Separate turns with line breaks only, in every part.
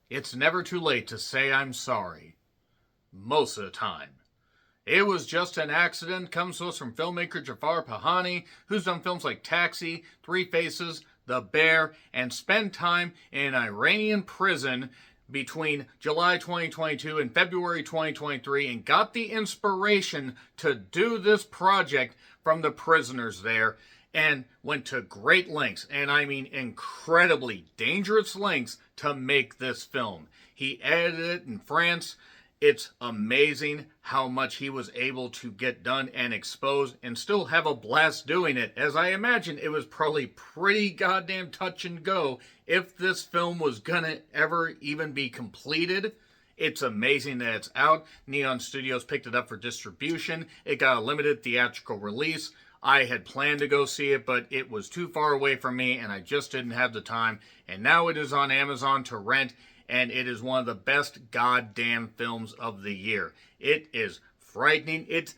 It's never too late to say I'm sorry. Most of the time. It was just an accident comes to us from filmmaker Jafar Pahani, who's done films like Taxi, Three Faces, The Bear, and spent time in an Iranian prison between July 2022 and February 2023 and got the inspiration to do this project from the prisoners there and went to great lengths, and I mean incredibly dangerous lengths, to make this film. He edited it in France. It's amazing how much he was able to get done and expose and still have a blast doing it, as I imagine it was probably pretty goddamn touch and go if this film was gonna ever even be completed. It's amazing that it's out. Neon Studios picked it up for distribution. It got a limited theatrical release. I had planned to go see it, but it was too far away from me and I just didn't have the time. And now it is on Amazon to rent, and it is one of the best goddamn films of the year. It is frightening. It's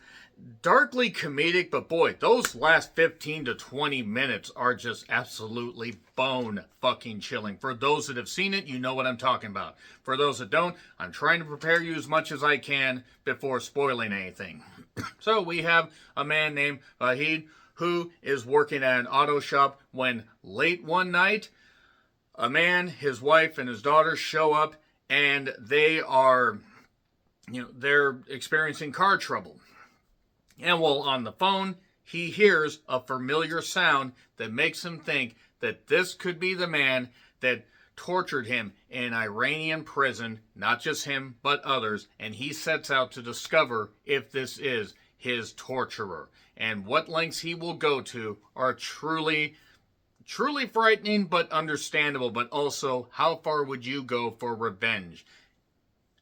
darkly comedic, but boy, those last 15 to 20 minutes are just absolutely bone fucking chilling. For those that have seen it, you know what I'm talking about. For those that don't, I'm trying to prepare you as much as I can before spoiling anything. So we have a man named Vahid who is working at an auto shop when late one night, a man, his wife, and his daughter show up, and they are, they're experiencing car trouble. And while on the phone, he hears a familiar sound that makes him think that this could be the man that tortured him in an Iranian prison, not just him, but others, and he sets out to discover if this is his torturer. And what lengths he will go to are truly frightening, but understandable, but also, how far would you go for revenge?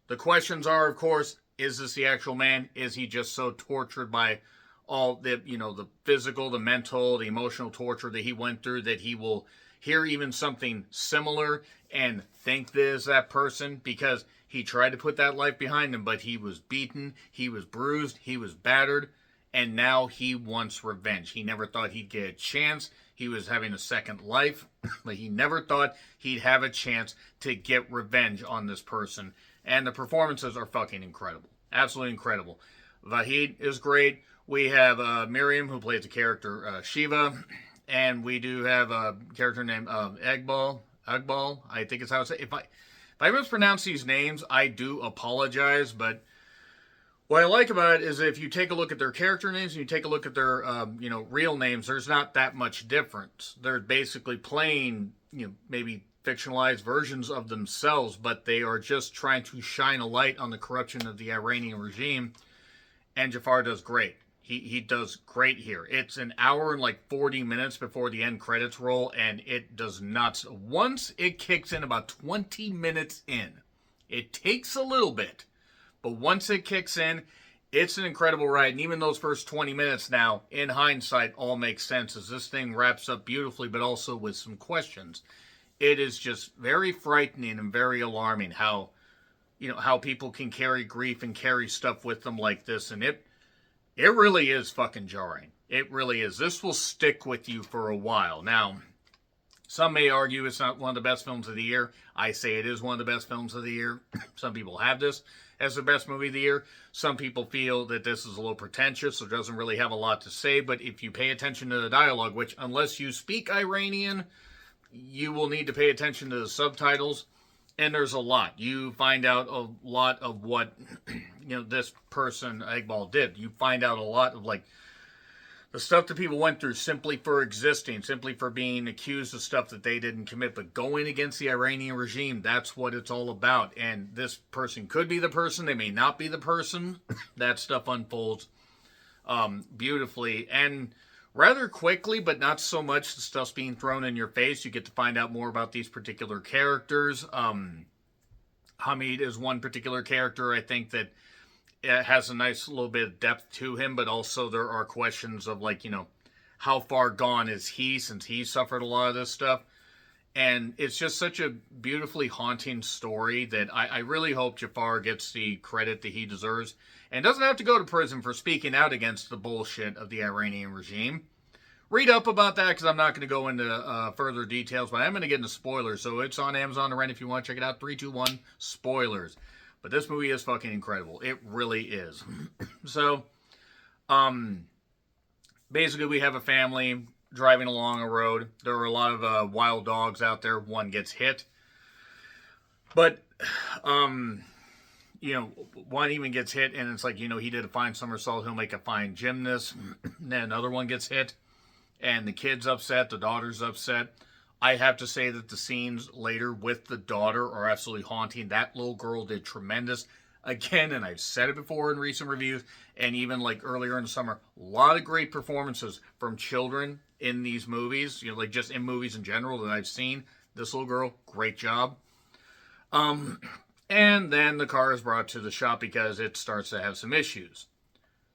The questions are, of course, is this the actual man? Is he just so tortured by all the, the physical, the mental, the emotional torture that he went through that he will hear even something similar and think this is that person? Because he tried to put that life behind him, but he was beaten, he was bruised, he was battered, and now he wants revenge. He never thought he'd get a chance. He was having a second life, but he never thought he'd have a chance to get revenge on this person. And the performances are fucking incredible. Absolutely incredible. Vahid is great. We have Miriam, who plays the character Shiva. And we do have a character named Egbal. I think is how it's. If I mispronounce these names, I do apologize. But what I like about it is if you take a look at their character names and you take a look at their, real names, there's not that much difference. They're basically playing, maybe fictionalized versions of themselves, but they are just trying to shine a light on the corruption of the Iranian regime. And Jafar does great. He does great here. It's an hour and like 40 minutes before the end credits roll, and it does not. Once it kicks in, about 20 minutes in, it takes a little bit. But once it kicks in, it's an incredible ride. And even those first 20 minutes now, in hindsight, all makes sense as this thing wraps up beautifully, but also with some questions. It is just very frightening and very alarming how people can carry grief and carry stuff with them like this. And it really is fucking jarring. It really is. This will stick with you for a while. Now, some may argue it's not one of the best films of the year. I say it is one of the best films of the year. Some people have this as the best movie of the year. Some people feel that this is a little pretentious, so it doesn't really have a lot to say. But if you pay attention to the dialogue, which unless you speak Iranian, you will need to pay attention to the subtitles. And there's a lot. You find out a lot of what, this person, Iqbal, did. You find out a lot of, the stuff that people went through simply for existing, simply for being accused of stuff that they didn't commit. But going against the Iranian regime, that's what it's all about. And this person could be the person. They may not be the person. That stuff unfolds beautifully. And rather quickly, but not so much. The stuff's being thrown in your face. You get to find out more about these particular characters. Hamid is one particular character, I think, that has a nice little bit of depth to him, but also there are questions of, how far gone is he since he suffered a lot of this stuff. And it's just such a beautifully haunting story that I really hope Jafar gets the credit that he deserves and doesn't have to go to prison for speaking out against the bullshit of the Iranian regime. read up about that because I'm not going to go into further details, but I'm going to get into spoilers. So it's on Amazon to rent if you want to check it out. 3, 2, 1, spoilers. But this movie is fucking incredible. It really is. So, basically, we have a family driving along a road. There are a lot of wild dogs out there. One gets hit. But, one even gets hit, and it's like, he did a fine somersault. He'll make a fine gymnast. Then another one gets hit, and the kid's upset. The daughter's upset. I have to say that the scenes later with the daughter are absolutely haunting. That little girl did tremendous. Again, and I've said it before in recent reviews, and even like earlier in the summer, a lot of great performances from children in these movies, like just in movies in general that I've seen. This little girl, great job. And then the car is brought to the shop because it starts to have some issues.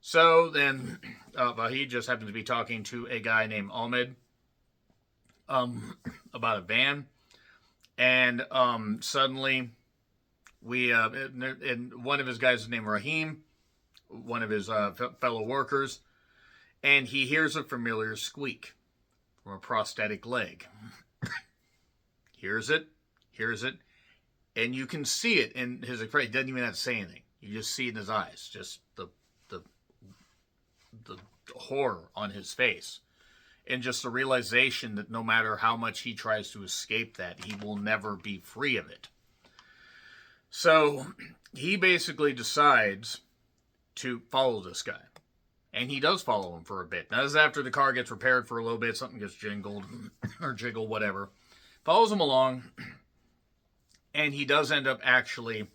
So then Vahid just happens to be talking to a guy named Ahmed about a van. And suddenly and one of his guys is named Rahim, one of his fellow workers, and he hears a familiar squeak from a prosthetic leg. Hears it, and you can see it in his expression. He doesn't even have to say anything. You just see it in his eyes, just the horror on his face. And just the realization that no matter how much he tries to escape that, he will never be free of it. So he basically decides to follow this guy. And he does follow him for a bit. Now, this is after the car gets repaired for a little bit. Something gets jingled or jiggled, whatever. Follows him along. And he does end up actually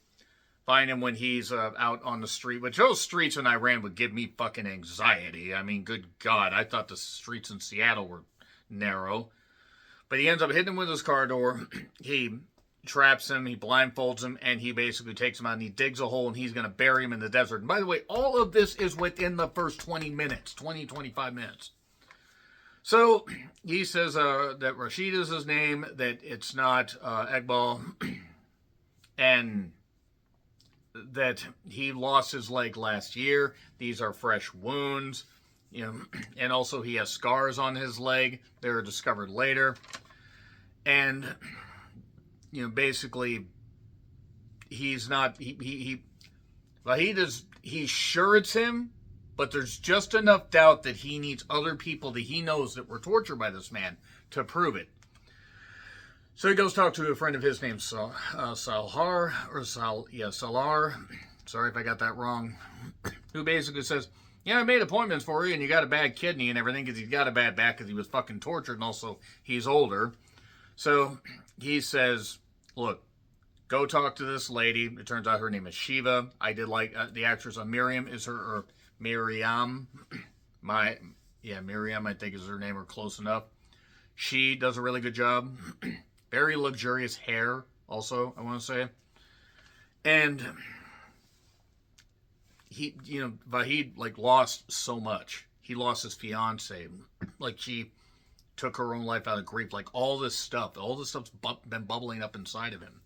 finding him when he's out on the street. Which those streets in Iran would give me fucking anxiety. I mean, good God. I thought the streets in Seattle were narrow. But he ends up hitting him with his car door. He traps him, he blindfolds him, and he basically takes him out and he digs a hole and he's going to bury him in the desert. And by the way, all of this is within the first 25 minutes. So he says that Rashid is his name, that it's not Eqbal, and that he lost his leg last year. These are fresh wounds, and also he has scars on his leg. They're discovered later. And basically, he's not, he he's sure it's him, but there's just enough doubt that he needs other people that he knows that were tortured by this man to prove it. So he goes talk to a friend of his named Salar. Sorry if I got that wrong. Who basically says, I made appointments for you and you got a bad kidney and everything because he's got a bad back because he was fucking tortured and also he's older. So he says, look, go talk to this lady. It turns out her name is Shiva. I did like the actress Miriam is her, or Miriam. Miriam, I think is her name, or close enough. She does a really good job. Very luxurious hair, also, I want to say. And he, Vahid, lost so much. He lost his fiance. She took her own life out of grief. All this stuff's been bubbling up inside of him.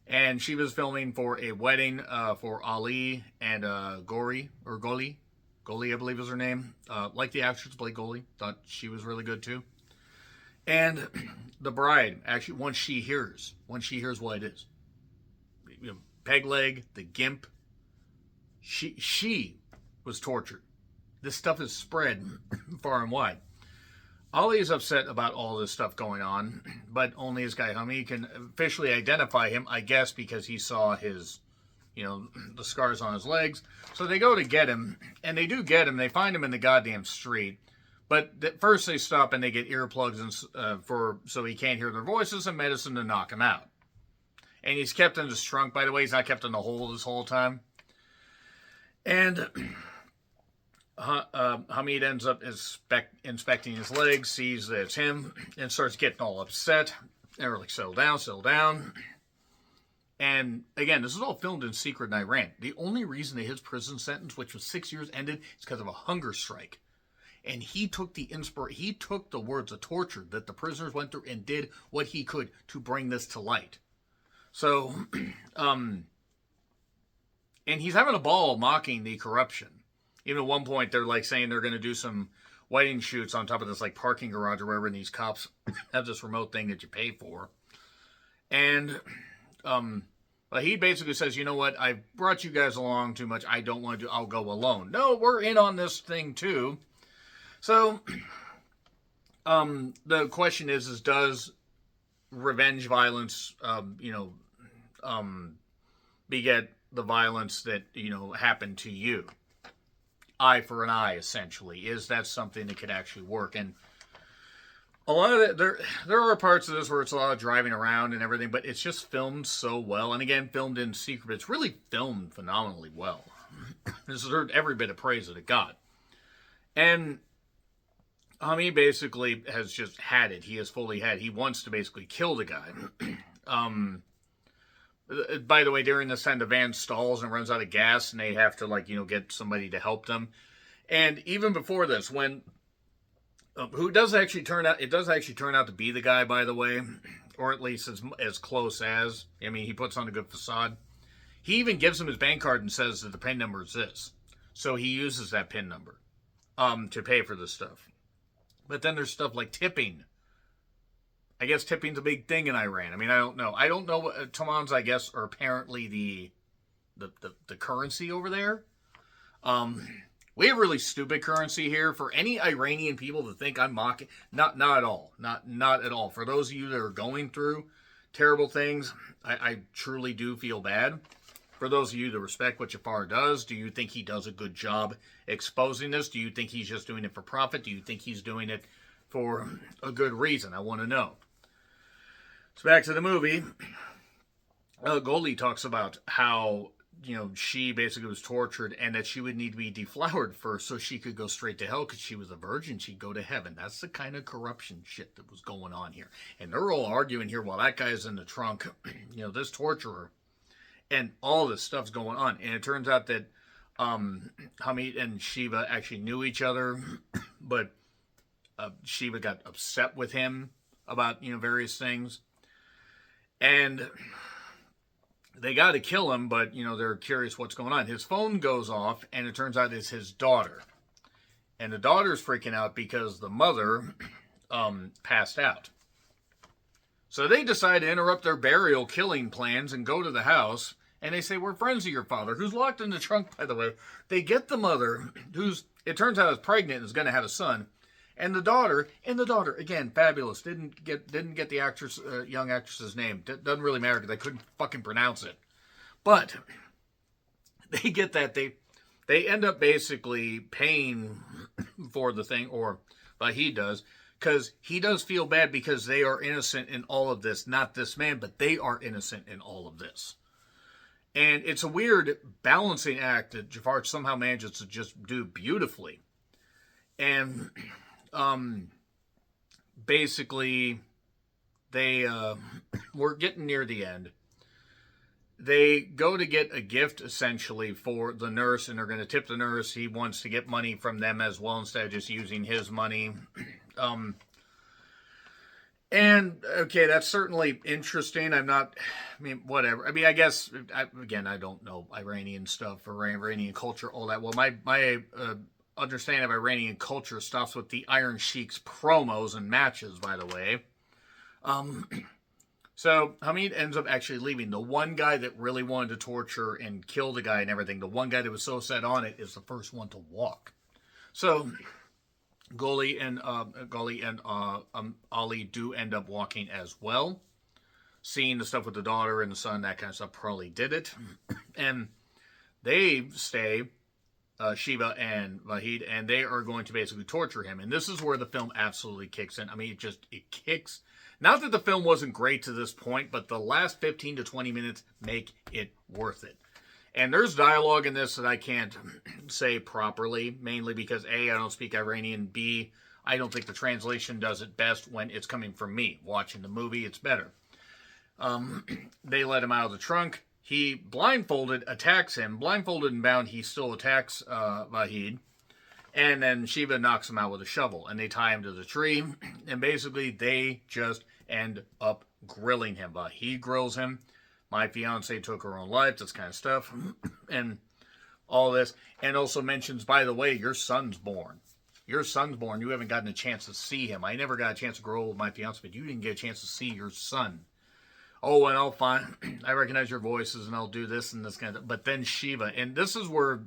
And she was filming for a wedding for Ali and Goli, I believe is her name. Like the actress played Goli. Thought she was really good too. And the bride, actually, once she hears what it is, peg leg, the gimp, she was tortured. This stuff is spread far and wide. Ali is upset about all this stuff going on, but only his guy Hami can officially identify him, I guess, because he saw his, the scars on his legs. So they go to get him, and they do get him. They find him in the goddamn street. But first they stop and they get earplugs so he can't hear their voices and medicine to knock him out. And he's kept in his trunk, by the way. He's not kept in the hole this whole time. And Hamid ends up inspecting his legs, sees that it's him, and starts getting all upset. They're like, settle down. And again, this is all filmed in secret in Iran. The only reason that his prison sentence, which was 6 years, ended is because of a hunger strike. And he took the words of torture that the prisoners went through and did what he could to bring this to light. So, and he's having a ball mocking the corruption. Even at one point, they're saying they're going to do some wedding shoots on top of this like parking garage or wherever, and these cops have this remote thing that you pay for. And but he basically says, you know what, I've brought you guys along too much. I don't want to I'll go alone. No, we're in on this thing too. So the question is does revenge violence, beget the violence that, happened to you? Eye for an eye, essentially. Is that something that could actually work? And a lot of it, there are parts of this where it's a lot of driving around and everything, but it's just filmed so well. And again, filmed in secret, but it's really filmed phenomenally well. This deserved every bit of praise that it got. And he basically has just had it. He has fully had. He wants to basically kill the guy. By the way, during this time, the van stalls and runs out of gas, and they have to get somebody to help them. And even before this, when it does actually turn out to be the guy, by the way, or at least as close as. I mean, he puts on a good facade. He even gives him his bank card and says that the PIN number is this. So he uses that PIN number to pay for this stuff. But then there's stuff like tipping. I guess tipping's a big thing in Iran. I mean, I don't know. I don't know what Tomans, I guess, are apparently the currency over there. We have really stupid currency here. For any Iranian people to think I'm mocking, not at all. Not at all. For those of you that are going through terrible things, I truly do feel bad. For those of you that respect what Jafar does, do you think he does a good job exposing this? Do you think he's just doing it for profit? Do you think he's doing it for a good reason? I want to know. So back to the movie. Goldie talks about how, she basically was tortured and that she would need to be deflowered first so she could go straight to hell because she was a virgin. She'd go to heaven. That's the kind of corruption shit that was going on here. And they're all arguing here while that guy's in the trunk, this torturer. And all this stuff's going on. And it turns out that Hamid and Shiva actually knew each other, but Shiva got upset with him about, various things. And they got to kill him, but, they're curious what's going on. His phone goes off, and it turns out it's his daughter. And the daughter's freaking out because the mother passed out. So they decide to interrupt their burial killing plans and go to the house. And they say, we're friends of your father, who's locked in the trunk, by the way. They get the mother, who's, it turns out, is pregnant and is going to have a son. And the daughter, again, fabulous. Didn't get the actress, young actress's name. Doesn't really matter because I couldn't fucking pronounce it. But they get that. They end up basically paying for the thing, or he does, because he does feel bad because they are innocent in all of this. Not this man, but they are innocent in all of this. And it's a weird balancing act that Jafar somehow manages to just do beautifully. And basically, they were getting near the end. They go to get a gift, essentially, for the nurse, and they're going to tip the nurse. He wants to get money from them as well, instead of just using his money. And, okay, that's certainly interesting. Whatever. I guess, I don't know Iranian stuff or Iranian culture, all that. Well, my understanding of Iranian culture stops with the Iron Sheik's promos and matches, by the way. So Hamid ends up actually leaving. The one guy that really wanted to torture and kill the guy and everything, the one guy that was so set on it, is the first one to walk. So Goli and Ali do end up walking as well. Seeing the stuff with the daughter and the son, that kind of stuff, probably did it. And they stay, Shiva and Vahid, and they are going to basically torture him. And this is where the film absolutely kicks in. It kicks. Not that the film wasn't great to this point, but the last 15 to 20 minutes make it worth it. And there's dialogue in this that I can't say properly, mainly because A, I don't speak Iranian, B, I don't think the translation does it best when it's coming from me. Watching the movie, it's better. They let him out of the trunk. He attacks him. Blindfolded and bound, he still attacks Vahid. And then Shiva knocks him out with a shovel. And they tie him to the tree. And basically, they just end up grilling him. Vahid grills him. My fiance took her own life. This kind of stuff. And all this. And also mentions, by the way, your son's born. Your son's born. You haven't gotten a chance to see him. I never got a chance to grow old with my fiance, but you didn't get a chance to see your son. Oh, and I'll find, I recognize your voices, and I'll do this and this kind of, but then Shiva, and this is where,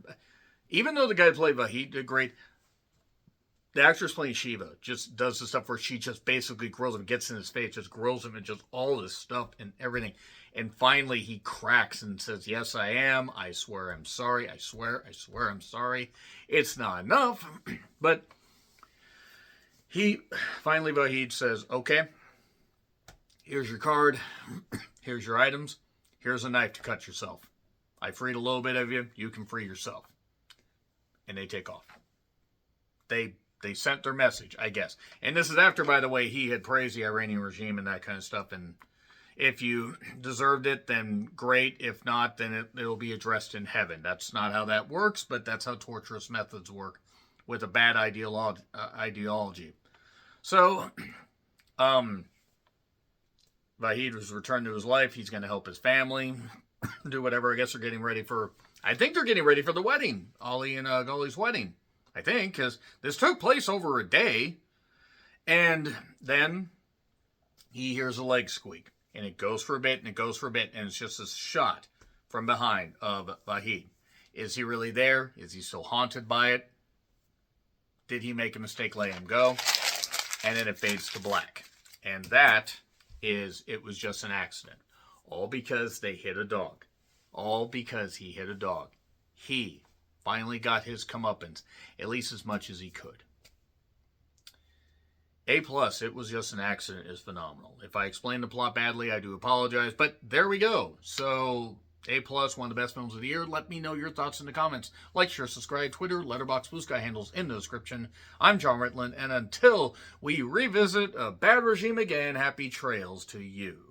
even though the guy who played Vahid did great, the actress playing Shiva just does the stuff where she just basically grills him, gets in his face, just grills him, and just all this stuff and everything. And finally he cracks and says, yes, I am. I swear I'm sorry. I swear I'm sorry. It's not enough. But finally Vahid says, okay, here's your card. Here's your items. Here's a knife to cut yourself. I freed a little bit of you. You can free yourself. And they take off. They sent their message, I guess. And this is after, by the way, he had praised the Iranian regime and that kind of stuff. And if you deserved it, then great. If not, then it'll be addressed in heaven. That's not how that works, but that's how torturous methods work with a bad ideology. So, Vahid was returned to his life. He's going to help his family, do whatever. I guess they're getting ready for, the wedding. Ali and Gully's wedding. I think, because this took place over a day. And then he hears a leg squeak. And it goes for a bit, and it goes for a bit. And it's just a shot from behind of Vahid. Is he really there? Is he still haunted by it? Did he make a mistake letting him go? And then it fades to black. And it was just an accident. All because they hit a dog. All because he hit a dog. He finally got his comeuppance, at least as much as he could. A+, it was just an accident, is phenomenal. If I explained the plot badly, I do apologize, but there we go. So, A+, one of the best films of the year. Let me know your thoughts in the comments. Like, share, subscribe, Twitter, Letterboxd, Blue Sky handles in the description. I'm John Ritland, and until we revisit a bad regime again, happy trails to you.